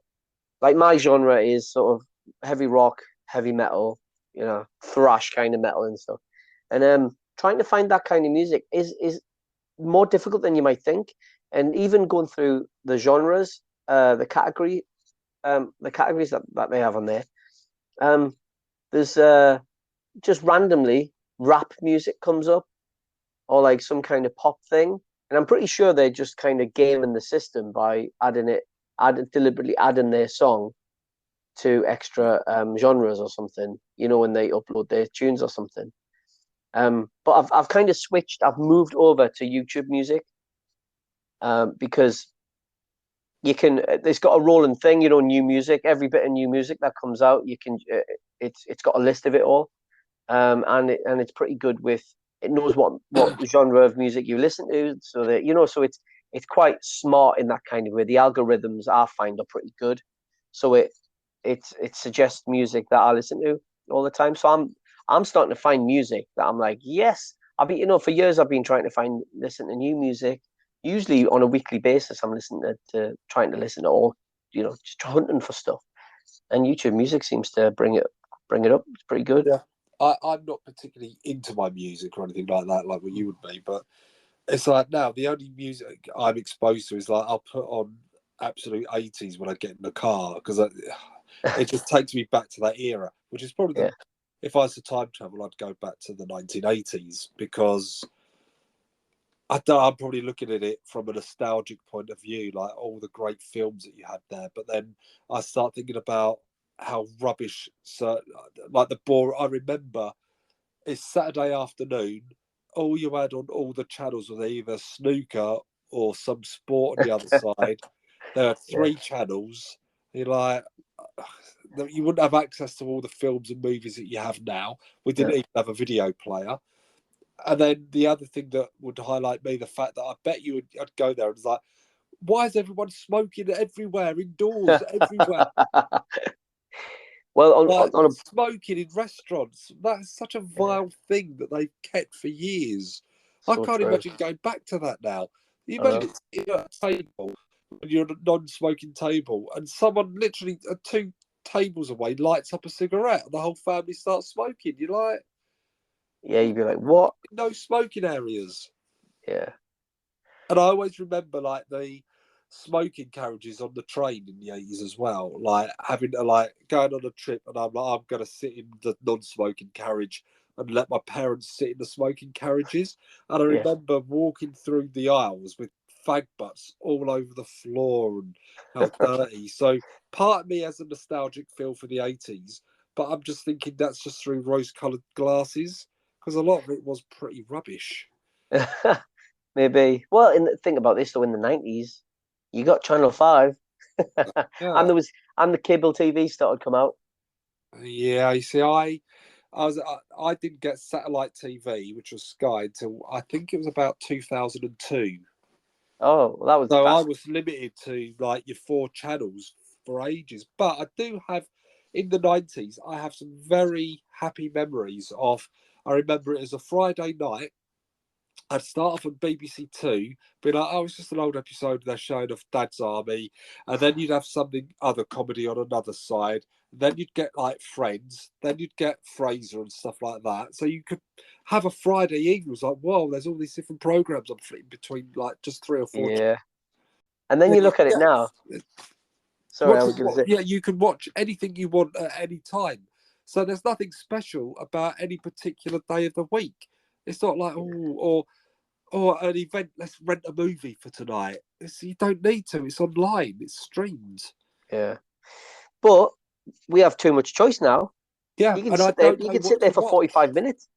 like my genre is sort of heavy rock, heavy metal, thrash kind of metal and stuff. And trying to find that kind of music is more difficult than you might think. And even going through the genres, the categories that they have on there, um, there's just randomly rap music comes up or like some kind of pop thing. And I'm pretty sure they're just kind of gaming the system by deliberately adding their song to extra genres or something, when they upload their tunes or something. But I've kind of switched. I've moved over to YouTube Music because you can. It's got a rolling thing, new music. Every bit of new music that comes out, you can. It's got a list of it all, and it's pretty good with. It knows what genre of music you listen to, so that so it's quite smart in that kind of way. The algorithms I find are pretty good, so it suggests music that I listen to all the time. So I'm starting to find music that I'm like, yes. I've been, for years I've been trying to listen to new music. Usually on a weekly basis, I'm listening to trying to listen to all, just hunting for stuff. And YouTube Music seems to bring it up. It's pretty good. Yeah. I'm not particularly into my music or anything like that, like what you would be, but it's like now the only music I'm exposed to is like I'll put on absolute 80s when I get in the car because it just takes me back to that era, which is probably Yeah. if I was to time travel, I'd go back to the 1980s because I'm probably looking at it from a nostalgic point of view, like all the great films that you had there. But then I start thinking about how rubbish, like the bore. I remember it's Saturday afternoon. All you had on all the channels was either snooker or some sport on the other side. There are Yeah. three channels. You're like, you wouldn't have access to all the films and movies that you have now. We didn't Yeah. even have a video player. And then the other thing that would highlight me, the fact that I bet you I'd go there and it's like, why is everyone smoking everywhere, indoors, everywhere? Well, Like on a smoking in restaurants, that's such a yeah, vile thing that they've kept for years. I so can't true. imagine going back to that now. You I know. imagine it's at a table, when you're at a non-smoking table, and someone literally two tables away lights up a cigarette, and the whole family starts smoking. You're like, Yeah, you'd be like, what? no smoking areas. Yeah. And I always remember like the smoking carriages on the train in the 80s as well. Like having to like going on a trip and I'm like, I'm gonna sit in the non-smoking carriage and let my parents sit in the smoking carriages. And I Yeah. remember walking through the aisles with fag butts all over the floor and how dirty. So part of me has a nostalgic feel for the 80s, but I'm just thinking that's just through rose-coloured glasses because a lot of it was pretty rubbish. Maybe. Well, think about this though. In the 90s, you got Channel 5, and Yeah. the cable TV started to come out. Yeah, you see, I didn't get satellite TV, which was Sky, until I think it was about 2002. Oh, well, So I that's was limited to like your four channels for ages. But I do have, in the 90s, I have some very happy memories of. I remember it as a Friday night. I'd start off on BBC Two, be like, oh, it's just an old episode they're showing of Dad's Army. And then you'd have something, other comedy on another side. Then you'd get like Friends. Then you'd get Fraser and stuff like that. So you could have a Friday evening. It was like, whoa, there's all these different programs I'm flipping between like just three or four. yeah. And then Yeah, you look at it now. Sorry, I was going to say. yeah, you can watch anything you want at any time. So there's nothing special about any particular day of the week. It's not like, oh, or an event, let's rent a movie for tonight. You don't need to. It's online. It's streamed. Yeah, but we have too much choice now. Yeah, You can and I sit there. don't You know can what sit there to for watch. 45 minutes.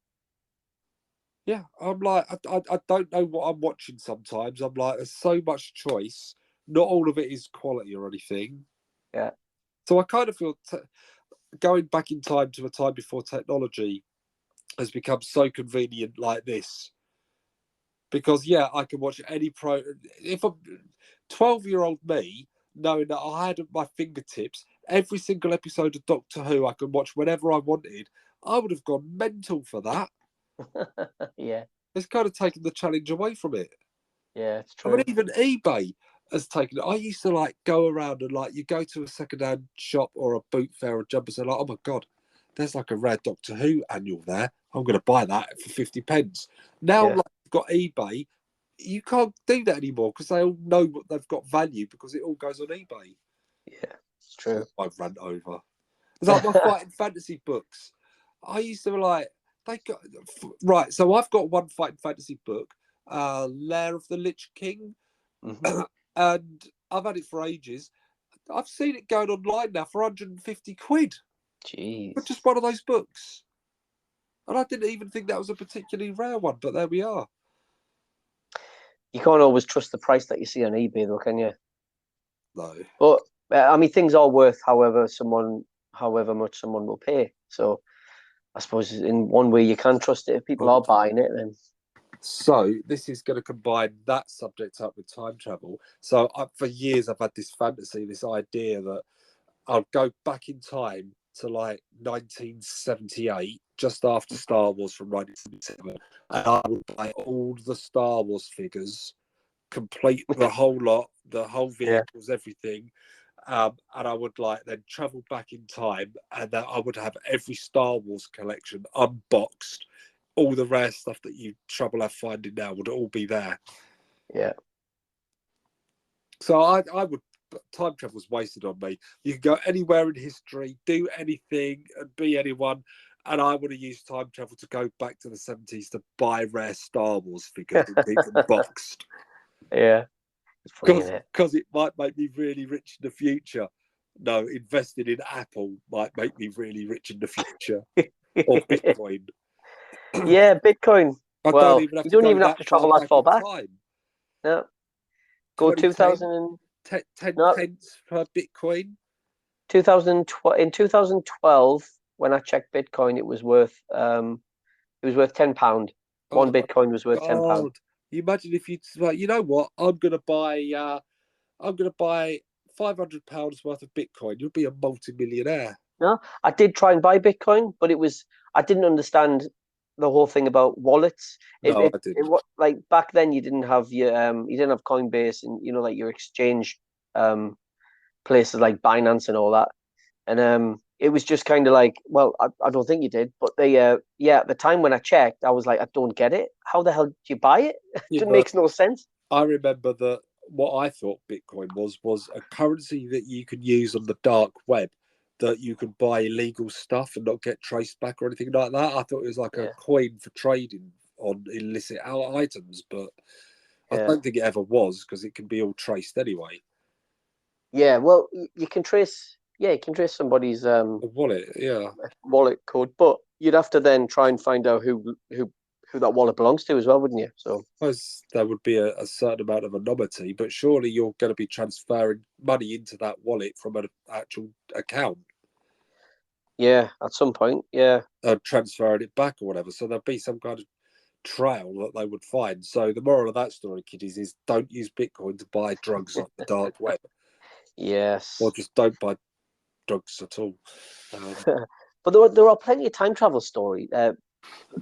Yeah, I'm like, I don't know what I'm watching sometimes. I'm like, there's so much choice. Not all of it is quality or anything. Yeah, So I kind of feel going back in time to a time before technology has become so convenient like this. Because, yeah, I can watch any pro. If I'm 12-year-old me, knowing that I had at my fingertips every single episode of Doctor Who I could watch whenever I wanted, I would have gone mental for that. yeah, It's kind of taken the challenge away from it. yeah. It's I mean, true. even eBay has taken it. I used to like go around and like you go to a second-hand shop or a boot fair or jumper and say like, oh my god, there's like a rare Doctor Who annual there. I'm going to buy that for 50p. Now, Yeah, like you've got eBay, you can't do that anymore because they all know what they've got value because it all goes on eBay. yeah. It's true. I rant over. It's like my fighting fantasy books. I used to like they got right. So I've got one fighting fantasy book, Lair of the Lich King, Hmm. and I've had it for ages. I've seen it going online now for 150 quid for Jeez. just one of those books. And I didn't even think that was a particularly rare one, but there we are. You can't always trust the price that you see on eBay, though, can you? No. But I mean, things are worth however much someone will pay. So I suppose in one way you can trust it. If people are buying it, then So this is going to combine that subject up with time travel. So for years I've had this fantasy, this idea that I'll go back in time to like 1978, just after Star Wars from 1977, and I would buy all the Star Wars figures, complete the whole lot, the whole yeah, vehicles, everything. And I would like then travel back in time, and that I would have every Star Wars collection unboxed. All the rare stuff that you trouble have finding now would all be there. yeah, So I would time travel's wasted on me. You can go anywhere in history, do anything, and be anyone. And I would have used time travel to go back to the 70s to buy rare Star Wars figures and keep them boxed. yeah. It's funny, isn't it? Because it might make me really rich in the future. No, investing in Apple might make me really rich in the future. Or Bitcoin. Yeah, Bitcoin. I don't Well, even have you to don't go even have that to far travel that back far in back. time. No, go 2010, 2000 and 10 no pence per Bitcoin. 2012 in 2012 when I checked Bitcoin, it was worth £10. Oh One Bitcoin was worth £10. God! You imagine if you like, you know what? I'm gonna buy £500 worth of Bitcoin. You'll be a multi-millionaire. No, I did try and buy Bitcoin, but I didn't understand the whole thing about wallets. No, I It didn't. was like back then you didn't have Coinbase and like your exchange um places like Binance and all that. And it was just kind of like, well, I don't think you did, but yeah, at the time when I checked, I was like, I don't get it. How the hell did you buy it? Yeah, It but makes no sense. I remember that what I thought Bitcoin was a currency that you could use on the dark web, that you could buy illegal stuff and not get traced back or anything like that. I thought it was like a Yeah, coin for trading on illicit items, but I yeah, don't think it ever was because it can be all traced anyway. yeah. Well, you can trace, yeah, you can trace somebody's A wallet, yeah. wallet code, but you'd have to then try and find out who that wallet belongs to as well, wouldn't you? So I suppose there would be a certain amount of anonymity, but surely you're going to be transferring money into that wallet from an actual account, yeah, at some point, yeah, transferring it back or whatever. So there'd be some kind of trail that they would find. So the moral of that story, kiddies, is don't use Bitcoin to buy drugs off the dark web, or yes. just don't buy drugs at all. But there are plenty of time travel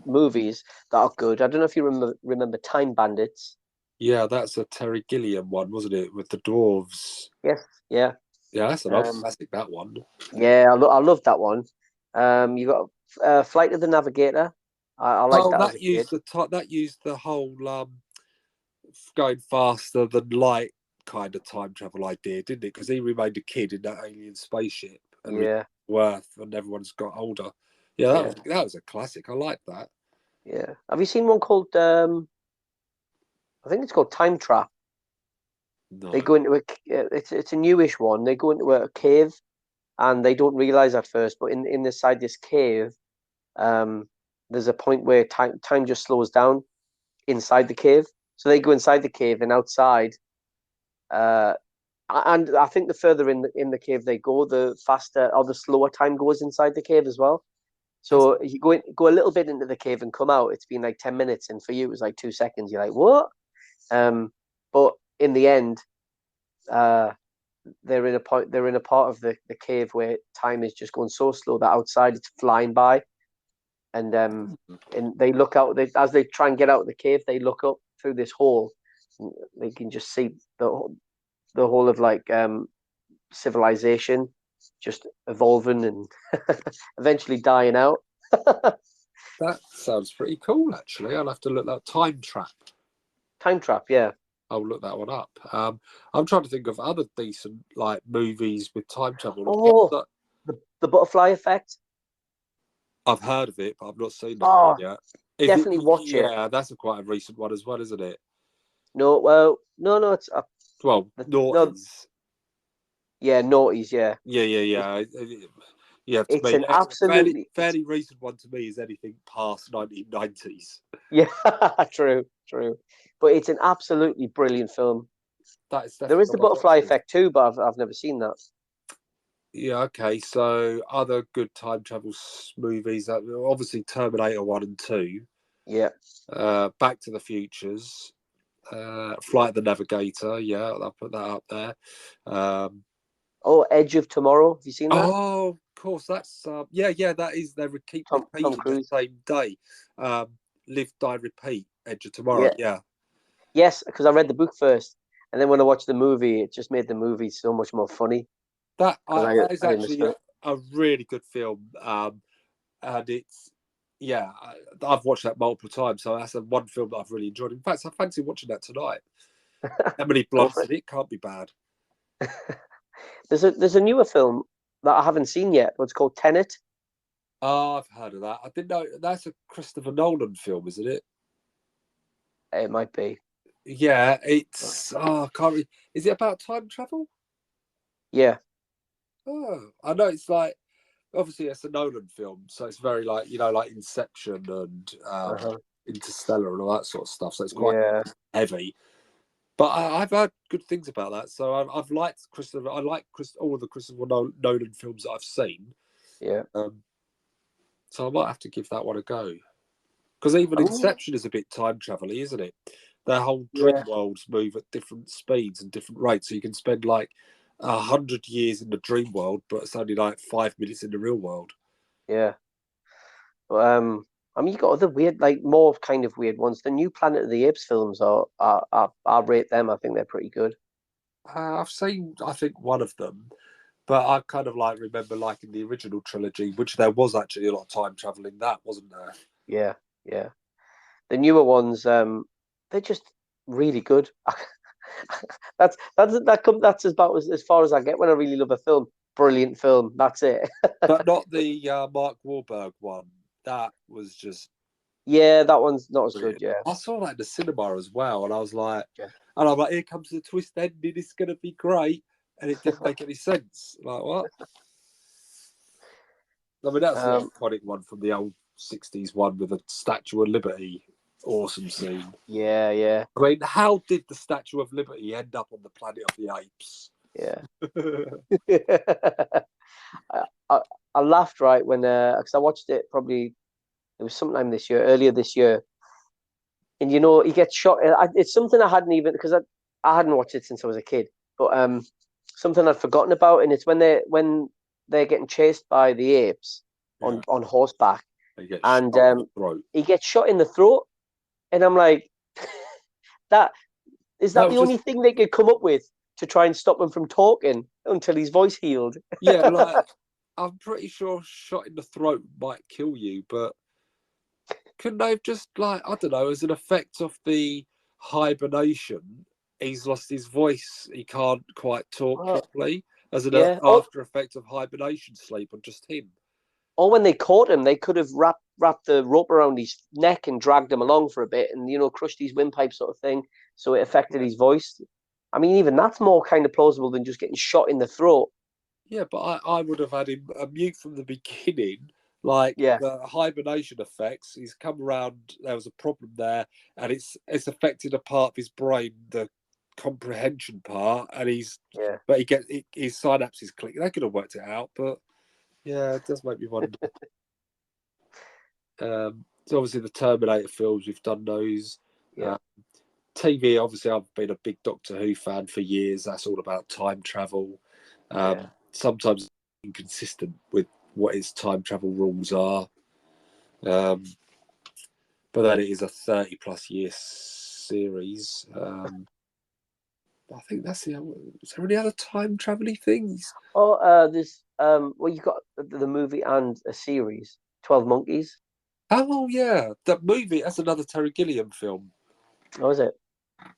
movies that are good. I don't know if you remember Time Bandits. Yeah, that's a Terry Gilliam one, wasn't it, with the dwarves? Yes, yeah, Yeah, that's an old um, classic. That one. yeah. I love that one. You got Flight of the Navigator. I liked Oh, that as a kid. that used the whole going faster than light kind of time travel idea, didn't it? Because he remained a kid in that alien spaceship and Yeah, Worth, and everyone's got older. Yeah, yeah, that was a classic. I like that. yeah. Have you seen one called? I think it's called Time Trap. They No. go into it's a newish one. They go into a cave and they don't realize at first, but in this cave, um, there's a point where time just slows down inside the cave. So they go inside the cave, and outside, uh, and I think the further in the cave they go, the faster or the slower time goes inside the cave as well. That's So you go a little bit into the cave and come out. It's been like 10 minutes, and for you it was like 2 seconds. You're like, what? But in the end, uh, they're in a part of the cave where time is just going so slow that outside it's flying by, and they look out. As they try and get out of the cave, they look up through this hole. And they can just see the whole of like civilization just evolving and eventually dying out. that sounds pretty cool. Actually, I'll have to look that Time Trap. Time Trap, yeah. I'll look that one up. I'm trying to think of other decent like movies with time travel. Oh, the butterfly effect. I've heard of it, but I've not seen that Oh, yet. Is it? definitely watch it. Yeah, that's quite a recent one as well, isn't it? No, well, no, it's Well, no, noughties. yeah, naughties, yeah. Yeah. Yeah, to It's me, an fairly absolutely, it's fairly recent one to me is anything past 1990s. yeah, true, but it's an absolutely brilliant film. That is There is definitely the one I've butterfly watched. effect too, but I've never seen that. Yeah, okay. So other good time travel movies, obviously Terminator 1 and 2, Yeah. Back to the Futures, Flight of the Navigator. Yeah, I'll put that up there. Um, Oh, Edge of Tomorrow. Have you seen that? oh, of course, that's yeah. That is they keep Tom repeating the Cruise. same day. Um, Live, Die, Repeat. Edge of Tomorrow. Yeah. Yeah, Yes, because I read the book first, and then when I watched the movie, it just made the movie so much more funny because that is I actually understood. a really good film. And it's yeah, I've watched that multiple times, so that's one film that I've really enjoyed. In fact, I fancy watching that tonight. Emily Go for Blunt's it. in it, can't be bad. There's a newer film that I haven't seen yet. What's called Tenet. Oh, I've heard of that. I didn't know that's a Christopher Nolan film, isn't it? It might be. Yeah, it's I can't. Is it about time travel? Yeah. Oh, I know it's like obviously it's a Nolan film, so it's very like like Inception and Uh-huh. Interstellar and all that sort of stuff. So it's quite Yeah. heavy. But I've heard good things about that, so I've liked Christopher. I like all of the Christopher Nolan films that I've seen. Yeah. Um, so I might have to give that one a go. Because even I mean, Inception is a bit time travel, isn't it? Their whole dream yeah. worlds move at different speeds and different rates, so you can spend like 100 years in the dream world, but it's only like 5 minutes in the real world. Yeah. But I mean, you got other weird, like more kind of weird ones. The new Planet of the Apes films I rate them. I think they're pretty good. I've seen, I think, one of them, but I kind of like remember liking the original trilogy, which there was actually a lot of time travel in that, wasn't there? Yeah. Yeah. The newer ones, they're just really good. That's about as far as I get when I really love a film. Brilliant film. That's it. But not the Mark Wahlberg one. That was just Yeah, that one's not as good. brilliant. Yeah. I saw that in the cinema as well, and I was like, Yeah. and I'm like, here comes the twist ending. It's going to be great, and it didn't make any sense. Like what? I mean, that's the Um, iconic one from the old '60s one with the Statue of Liberty. Awesome scene. yeah, yeah, I mean, how did the Statue of Liberty end up on the Planet of the Apes? yeah. I, I, I laughed right when because I watched it probably it was sometime this year, earlier this year, and he gets shot. It's something I hadn't even because I hadn't watched it since I was a kid, but something I'd forgotten about, and it's when they're getting chased by the apes Yeah, on horseback, they get shot and in the throat. he gets shot in the throat, and I'm like, that is That that was the just only thing they could come up with to try and stop him from talking until his voice healed? yeah, like I'm pretty sure shot in the throat might kill you, but couldn't they have just like I don't know, as an effect of the hibernation, he's lost his voice, he can't quite talk Well, properly as an yeah. after effect of hibernation sleep on just him. Or when they caught him, they could have wrapped the rope around his neck and dragged him along for a bit, and crushed his windpipe sort of thing, so it affected Yeah, his voice. I mean, even that's more kind of plausible than just getting shot in the throat. yeah, but I would have had him a mute from the beginning, Like Yeah, the hibernation effects, he's come around. There was a problem there, and it's affected a part of his brain, the comprehension part, and yeah, but his synapses click. They could have worked it out, but yeah, it does make me wonder. So obviously the Terminator films, we've done those. yeah, Uh, TV, obviously, I've been a big Doctor Who fan for years. That's all about time travel. yeah. Sometimes inconsistent with what its time travel rules are. Um, but then it is a 30 plus year series. I think that's the. Is there any other time traveling things? Oh, there's well, you got the movie and a series, 12 Monkeys. Oh yeah, that movie. That's another Terry Gilliam film. What was it?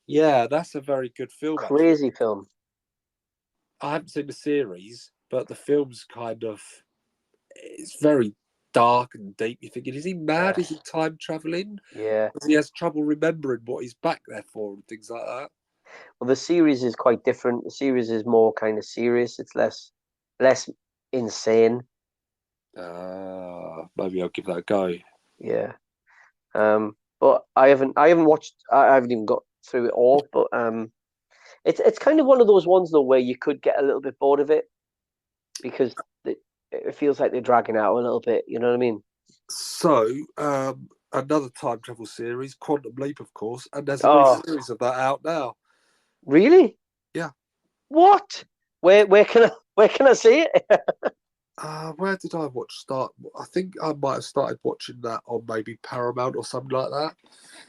Yeah, that's a very good film actually. Crazy film. I haven't seen the series, but the film's kind of it's very dark and deep. You're thinking, is he mad? Is he Yes. time traveling? Yeah. Because he has trouble remembering what he's back there for and things like that. Well, the series is quite different. The series is more kind of serious. It's less insane. Maybe I'll give that a go. Yeah. But I haven't watched. I haven't even got through it all. But it's kind of one of those ones though where you could get a little bit bored of it because it feels like they're dragging out a little bit. You know what I mean? So, another time travel series, Quantum Leap, of course, and there's a new Oh, series of that out now. really? Yeah. What? Where can I see it? Where did I watch start? I think I might have started watching that on maybe Paramount or something like that.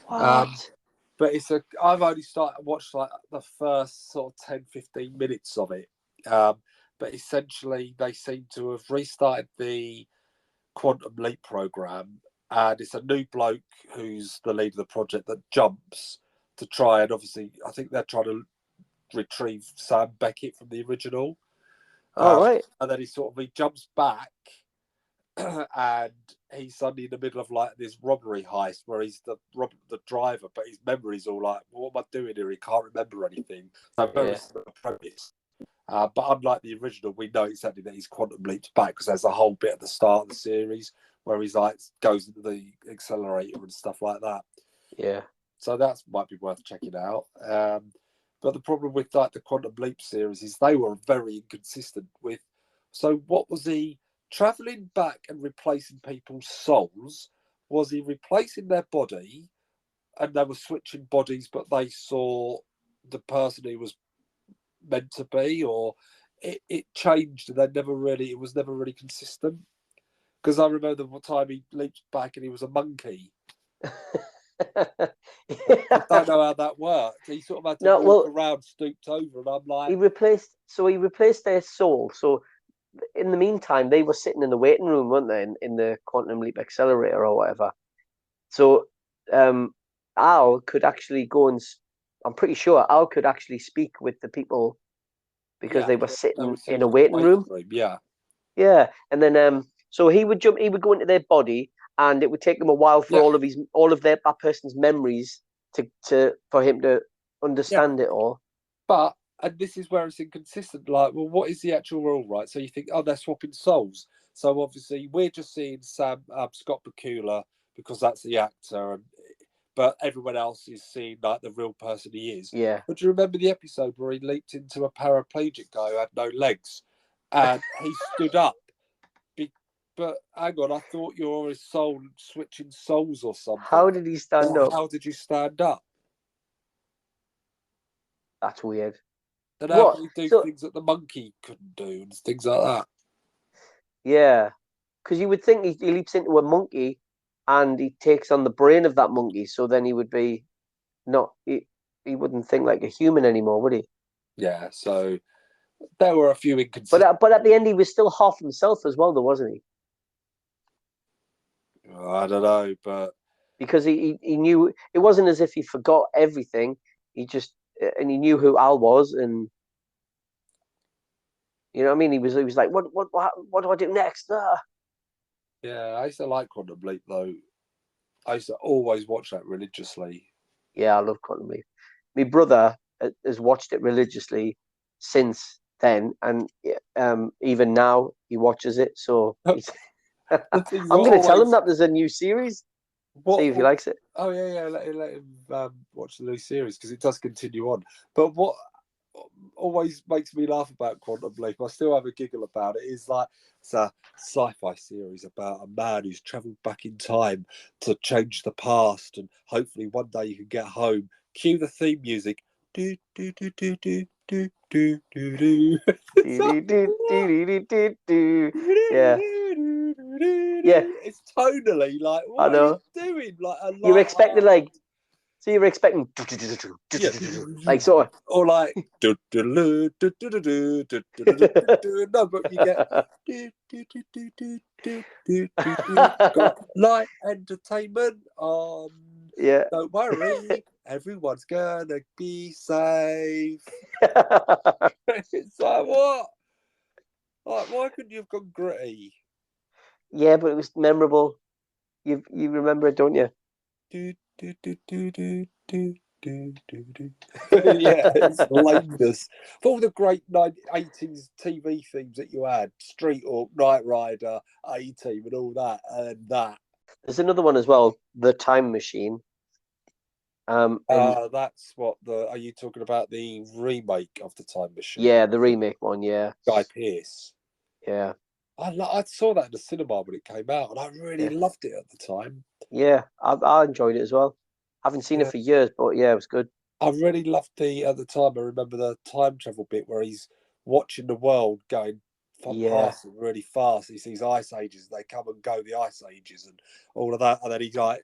What? But I've only started watched like the first sort of 10, 15 minutes of it. But essentially they seem to have restarted the Quantum Leap program, and it's a new bloke who's the lead of the project that jumps to try and obviously I think they're trying to retrieve Sam Beckett from the original. All right. And then he jumps back and he's suddenly in the middle of like this robbery heist where he's the driver, but his memory's all like, "What am I doing here?" He can't remember anything. So very Yeah. similar premise. But unlike the original, we know exactly that he's quantum leaps back because there's a whole bit at the start of the series where he's like goes into the accelerator and stuff like that. Yeah. So that might be worth checking out. But the problem with like the Quantum Leap series is they were very inconsistent with. So what was he traveling back and replacing people's souls? Was he replacing their body, and they were switching bodies, but they saw the person he was meant to be, or it changed and they never really it was never really consistent. Because I remember the time he leaped back and he was a monkey. But I Yeah. don't know how that worked. He sort of had to No, walk well, around stooped over, and I'm like, he replaced their soul. So in the meantime, they were sitting in the waiting room, weren't they, in the Quantum Leap Accelerator or whatever. So um, Al could actually go and I'm pretty sure Al could actually speak with the people because yeah, they were they sitting were in sitting a in the waiting waiting room. room. Yeah, Yeah, and then so he would go into their body, and it would take him a while for yeah, all of that person's memories to for him to yeah. understand it all. But and this is where it's inconsistent. Like, well, what is the actual rule, right? So you think, oh, they're swapping souls. So obviously, we're just seeing Scott Bakula because that's the actor, but everyone else is seeing like the real person he is. Yeah. But do you remember the episode where he leaped into a paraplegic guy who had no legs, and he stood up? But hang on, I thought you're his soul switching souls or something. How did he stand Or up? how did you stand up? That's weird. And how What? can he do So things that the monkey couldn't do and things like that? yeah, because you would think he leaps into a monkey, and he takes on the brain of that monkey. So then he would be not he wouldn't think like a human anymore, would he? Yeah, so there were a few But inconsistencies. but at the end, he was still half himself as well, though, wasn't he? I don't know, but Because he knew it wasn't as if he forgot everything. He just and he knew who Al was, and you know what I mean. He was like, what do I do next? Ah. yeah, I used to like Quantum Leap though. I used to always watch that religiously. Yeah, I love Quantum Leap. My brother has watched it religiously since then, and even now he watches it. So he's The things were I'm going to tell him always that there's a new series. See if he what. likes it. Oh yeah, let him watch the new series because it does continue on. But what always makes me laugh about Quantum Leap, I still have a giggle about it, is like it's a sci-fi series about a man who's travelled back in time to change the past, and hopefully one day you can get home. Cue the theme music. Do do do do do do do do do. It's like, what? Yeah, yeah, It's tonally like, I what are you know. doing? Like a You're expecting light-hearted, like, so you're expecting yeah, like sort or like no, but you get got light entertainment on. yeah. Don't worry, everyone's gonna be safe. It's like what? Like, why couldn't you have gone gritty? Yeah, but it was memorable. You remember it, don't you? Do, do, do, do, do, do, do, do, do. Yeah, it's lameness. For all the great 80s TV themes that you had, Street Hawk, Knight Rider, A-Team, and all that, and that. There's another one as well, The Time Machine. And That's what the. Are you talking about the remake of the Time Machine? yeah, the remake one. Yeah, Guy Pearce. yeah, I saw that in the cinema when it came out, and I really yeah, loved it at the time. yeah. I enjoyed it as well. Haven't seen it Yeah. for years, but yeah, it was good. I really loved the at the time. I remember the time travel bit where he's watching the world going Yeah, past him really fast. He sees ice ages, they come and go, the ice ages, and all of that. And then he's like,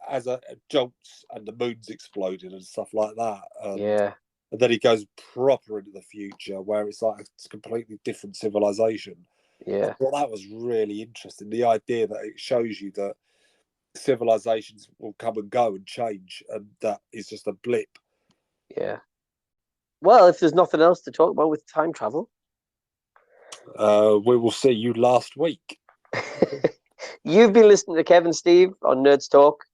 as a jolts, and the moon's exploding and stuff like that. yeah, And then he goes proper into the future where it's like a completely different civilization. I yeah, thought that was really interesting. The idea that it shows you that civilizations will come and go and change, and that is just a blip. yeah. Well, if there's nothing else to talk about with time travel, We will see you last week. you've been listening to Kev and Steve on Nerds Talk.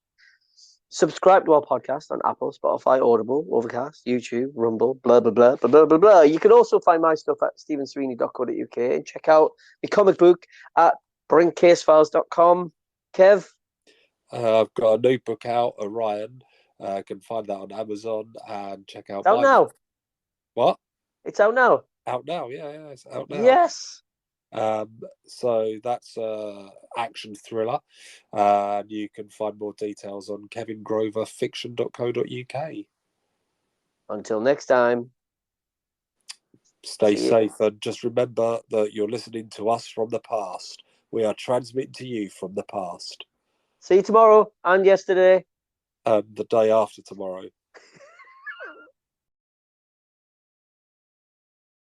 Subscribe to our podcast on Apple, Spotify, Audible, Overcast, YouTube, Rumble, blah, blah, blah, blah, blah, blah, blah. You can also find my stuff at stevensweeney.co.uk and check out my comic book at bringcasefiles.com. Kev? I've got a new book out, Orion. Can find that on Amazon and check out It's out my now. what It's out now. out now. Yeah, it's out now. Yes. So that's a action thriller, and you can find more details on kevingroverfiction.co.uk. Until next time. Stay safe and just remember that you're listening to us from the past. We are transmitting to you from the past. See you tomorrow and yesterday. And the day after tomorrow.